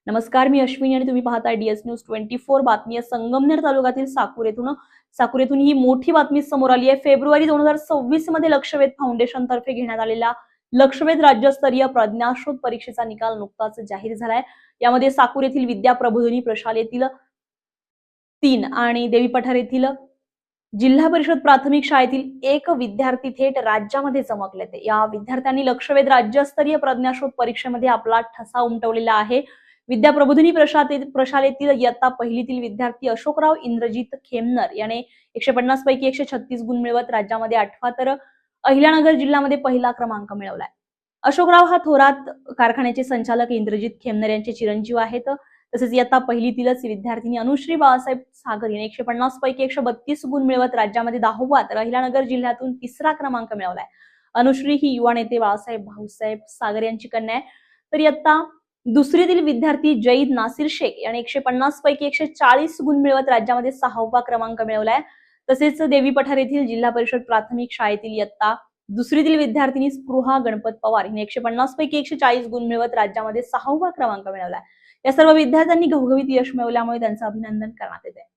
नमस्कार, मी अश्विनी आणि तुम्ही पाहताय DS न्यूज 24 बातमी. संगमनेर तालुक्यातील साकूर येथून ही मोठी बातमी समोर आली आहे. फेब्रुवारी 2026 मध्ये लक्षवेध फाउंडेशन तर्फे घेण्यात आलेला लक्षवेध राज्यस्तरीय प्रज्ञाशोध परीक्षेचा निकाल नुकताच जाहीर झालाय. यामध्ये साकूर येथील विद्या प्रबोधिनी प्रशालेतील 3 आणि देवी पठार येथील जिल्हा परिषद प्राथमिक शाळेतील 1 विद्यार्थी थेट राज्यामध्ये चमकले. या विद्यार्थ्यांनी लक्षवेध राज्यस्तरीय प्रज्ञाशोध परीक्षेमध्ये आपला ठसा उमटवलेला आहे. विद्या प्रबोधिनी प्रशालेतील इयत्ता पहिलीतील विद्यार्थी अशोकराव इंद्रजित खेमनर याने 150 पैकी 136 गुण मिळवत राज्यामध्ये 8वा तर अहिल्यानगर जिल्ह्यामध्ये पहिला क्रमांक मिळवलाय. अशोकराव हा थोरात कारखान्याचे संचालक इंद्रजित खेमनर यांचे चिरंजीव आहेत. तसेच इयत्ता पहिलीतीलच विद्यार्थिनी अनुश्री बाळासाहेब सागर याने 150 पैकी 132 गुण मिळवत राज्यामध्ये 10वा तर अहिल्यानगर जिल्ह्यातून 3रा क्रमांक मिळवलाय. अनुश्री ही युवा नेते बाळासाहेब भाऊसाहेब सागर यांची कन्या आहे. तर इयत्ता दुसरीतील विद्यार्थी जईद नासिर शेख याने 150 पैकी 140 गुण मिळवत राज्यामध्ये 6वा क्रमांक मिळवलाय. तसेच देवी पठार येथील जिल्हा परिषद प्राथमिक शाळेतील इयत्ता दुसरीतील विद्यार्थिनी स्पृहा गणपत पवार हिने 150 पैकी 140 गुण मिळवत राज्यामध्ये 6वा क्रमांक मिळवलाय. या सर्व विद्यार्थ्यांनी घवघवीत यश मिळवल्यामुळे त्यांचं अभिनंदन करण्यात येते.